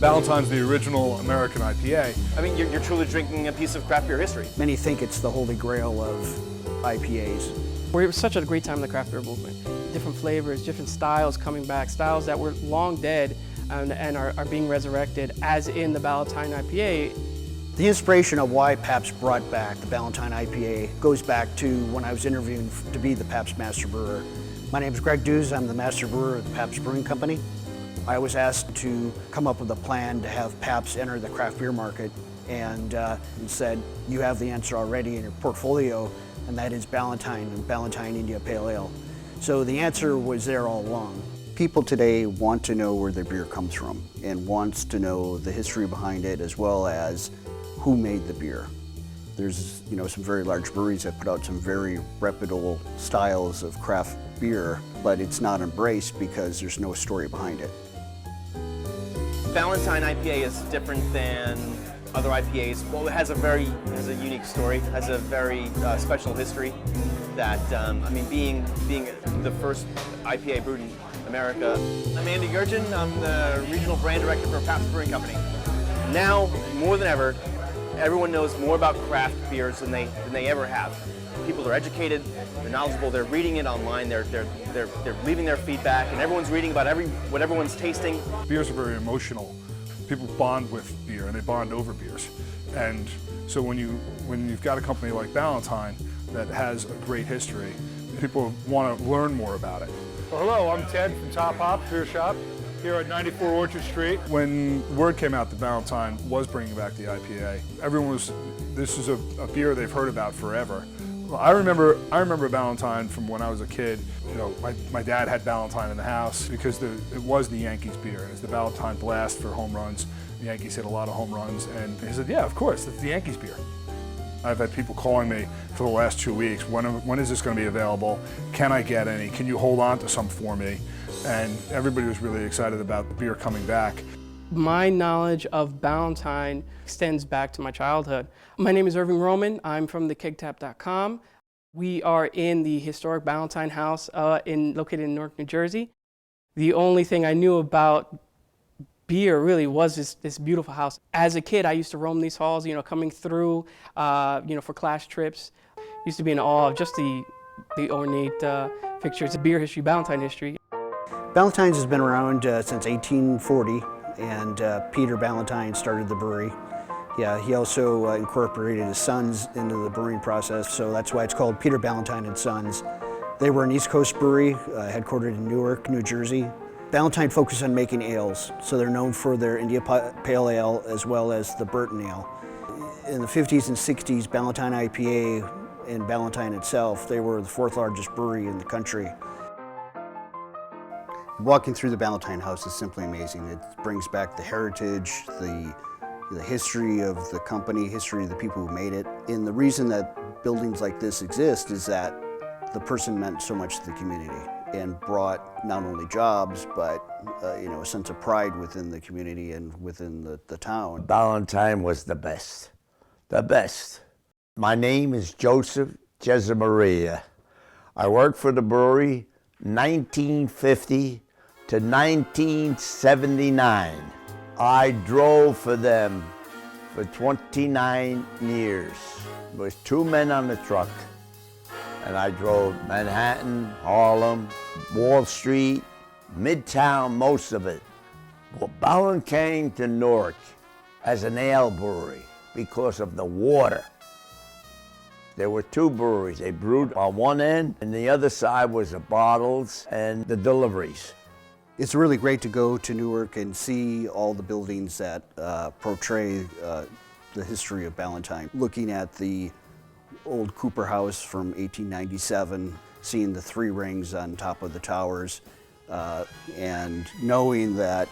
Ballantines, the original American IPA. I mean, you're truly drinking a piece of craft beer history. Many think it's the holy grail of IPAs. We're such a great time in the craft beer movement. Different flavors, different styles coming back, styles that were long dead and are being resurrected, as in the Ballantine IPA. The inspiration of why Pabst brought back the Ballantine IPA goes back to when I was interviewing to be the Pabst Master Brewer. My name is Greg Dews, I'm the Master Brewer of the Pabst Brewing Company. I was asked to come up with a plan to have Pabst enter the craft beer market and said, you have the answer already in your portfolio, and that is Ballantine and Ballantine India Pale Ale. So the answer was there all along. People today want to know where their beer comes from and wants to know the history behind it as well as who made the beer. There's some very large breweries that put out some very reputable styles of craft beer, but it's not embraced because there's no story behind it. Ballantine IPA is different than other IPAs. Well, it has a unique story, has a very special history. That I mean, being the first IPA brewed in America. I'm Andy Gurgen. I'm the regional brand director for Pabst Brewing Company. Now, more than ever, everyone knows more about craft beers than they ever have. People are educated, they're knowledgeable, they're reading it online, they're leaving their feedback, and everyone's reading about what everyone's tasting. Beers are very emotional. People bond with beer and they bond over beers. And so when you've got a company like Ballantine that has a great history, people want to learn more about it. Well, hello, I'm Ted from Top Hop Beer Shop here at 94 Orchard Street. When word came out that Ballantine was bringing back the IPA, this is a beer they've heard about forever. I remember Ballantine from when I was a kid. My dad had Ballantine in the house because it was the Yankees beer. It was the Ballantine Blast for home runs. The Yankees hit a lot of home runs, and he said, yeah, of course, that's the Yankees beer. I've had people calling me for the last 2 weeks, when is this going to be available? Can I get any? Can you hold on to some for me? And everybody was really excited about the beer coming back. My knowledge of Ballantine extends back to my childhood. My name is Irving Roman. I'm from thekegtap.com. We are in the historic Ballantine house located in Newark, New Jersey. The only thing I knew about beer really was this beautiful house. As a kid, I used to roam these halls, coming through, for class trips. Used to be in awe of just the ornate fixtures, beer history, Ballantine history. Ballantines has been around since 1840, and Peter Ballantine started the brewery. Yeah, he also incorporated his sons into the brewing process, so that's why it's called Peter Ballantine and Sons. They were an East Coast brewery, headquartered in Newark, New Jersey. Ballantine focused on making ales, so they're known for their India Pale Ale as well as the Burton Ale. In the 50s and 60s, Ballantine IPA and Ballantine itself, they were the fourth largest brewery in the country. Walking through the Ballantine house is simply amazing. It brings back the heritage, the history of the company, history of the people who made it. And the reason that buildings like this exist is that the person meant so much to the community and brought not only jobs, but a sense of pride within the community and within the town. Ballantine was the best, the best. My name is Joseph Jezemaria. I worked for the brewery 1950 to 1979. I drove for them for 29 years. There was 2 men on the truck, and I drove Manhattan, Harlem, Wall Street, Midtown, most of it. Well, Ballantine came to Newark as an ale brewery because of the water. There were 2 breweries. They brewed on one end, and the other side was the bottles and the deliveries. It's really great to go to Newark and see all the buildings that portray the history of Ballantine. Looking at the old Cooper House from 1897, seeing the 3 rings on top of the towers, and knowing that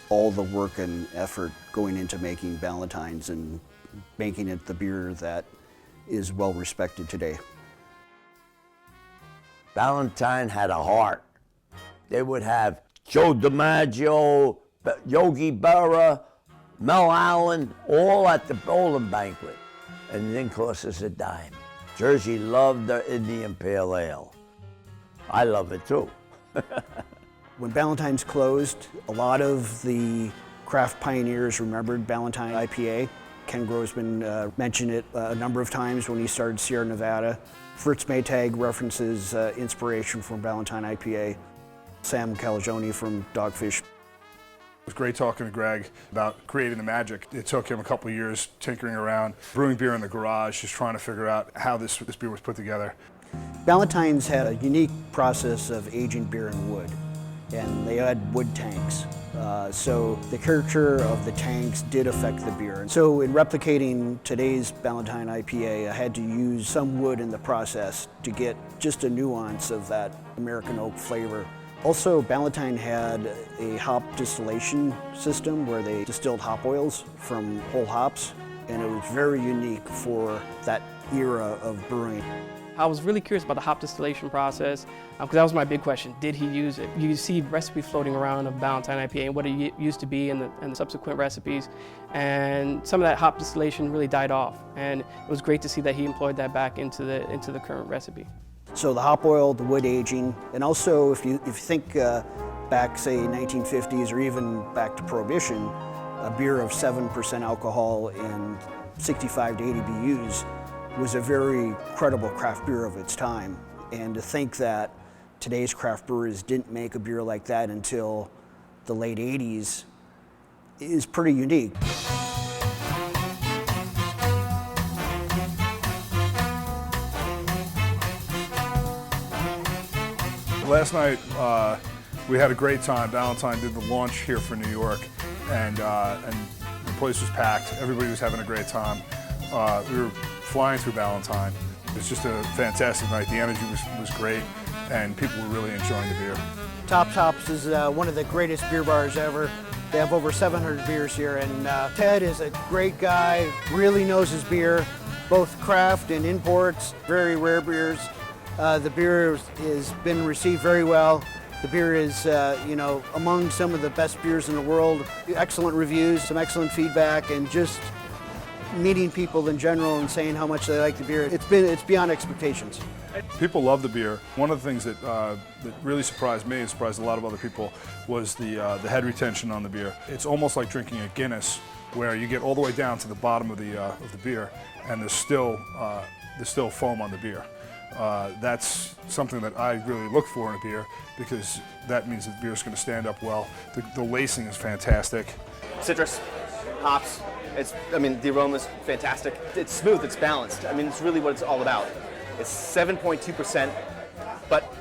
all the work and effort going into making Ballantines and making it the beer that is well respected today. Ballantine had a heart. They would have Joe DiMaggio, Yogi Berra, Mel Allen, all at the bowling banquet. and it didn't cost us a dime. Jersey loved the Indian Pale Ale. I love it too. When Ballantine's closed, a lot of the craft pioneers remembered Ballantine IPA. Ken Grossman mentioned it a number of times when he started Sierra Nevada. Fritz Maytag references inspiration from Ballantine IPA. Sam Calagione from Dogfish. It was great talking to Greg about creating the magic. It took him a couple of years tinkering around, brewing beer in the garage, just trying to figure out how this beer was put together. Ballantine's had a unique process of aging beer in wood, and they had wood tanks. So the character of the tanks did affect the beer. So in replicating today's Ballantine IPA, I had to use some wood in the process to get just a nuance of that American oak flavor. Also, Ballantine had a hop distillation system where they distilled hop oils from whole hops, and it was very unique for that era of brewing. I was really curious about the hop distillation process because that was my big question. Did he use it? You see recipes floating around of Ballantine IPA and what it used to be and the subsequent recipes, and some of that hop distillation really died off. And it was great to see that he employed that back into the current recipe. So the hop oil, the wood aging, and also if you think back, say, 1950s or even back to Prohibition, a beer of 7% alcohol and 65 to 80 BUs was a very credible craft beer of its time. And to think that today's craft brewers didn't make a beer like that until the late 80s is pretty unique. Last night, we had a great time. Ballantine did the launch here for New York, and the place was packed. Everybody was having a great time. We were flying through Ballantine. It was just a fantastic night. The energy was great, and people were really enjoying the beer. Top Tops is one of the greatest beer bars ever. They have over 700 beers here, and Ted is a great guy, really knows his beer, both craft and imports, very rare beers. The beer has been received very well. The beer is, among some of the best beers in the world. Excellent reviews, some excellent feedback, and just meeting people in general and saying how much they like the beer. It's beyond expectations. People love the beer. One of the things that really surprised me and surprised a lot of other people was the head retention on the beer. It's almost like drinking a Guinness, where you get all the way down to the bottom of the beer, and there's still foam on the beer. That's something that I really look for in a beer, because that means that the beer is going to stand up well. The lacing is fantastic. Citrus, hops. The aroma's fantastic. It's smooth, it's balanced. It's really what it's all about. It's 7.2%, but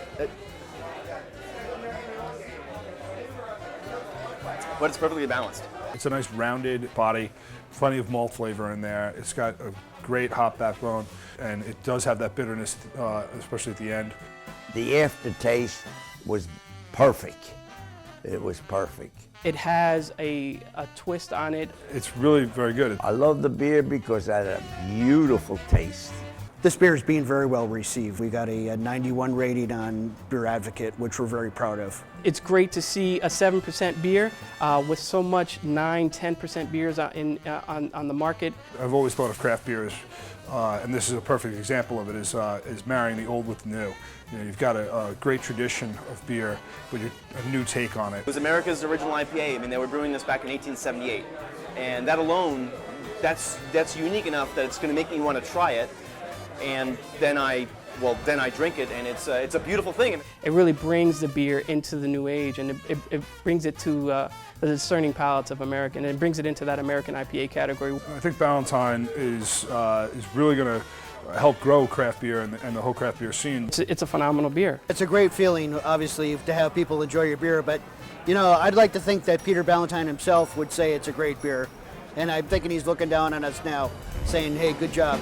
it's perfectly balanced. It's a nice rounded body, plenty of malt flavor in there. It's got a great hop backbone, and it does have that bitterness, especially at the end. The aftertaste was perfect. It was perfect. It has a twist on it. It's really very good. I love the beer because it had a beautiful taste. This beer is being very well received. We got a 91 rating on Beer Advocate, which we're very proud of. It's great to see a 7% beer with so much 9-10% beers on the market. I've always thought of craft beers, and this is a perfect example of it, is marrying the old with the new. You've got a great tradition of beer, but a new take on it. It was America's original IPA. They were brewing this back in 1878, and that alone, that's unique enough that it's going to make me want to try it. And then I drink it, and it's a beautiful thing. It really brings the beer into the new age, and it brings it to the discerning palates of American, and it brings it into that American IPA category. I think Ballantine is really going to help grow craft beer and the whole craft beer scene. It's a phenomenal beer. It's a great feeling, obviously, to have people enjoy your beer, but I'd like to think that Peter Ballantine himself would say it's a great beer, and I'm thinking he's looking down on us now, saying, hey, good job.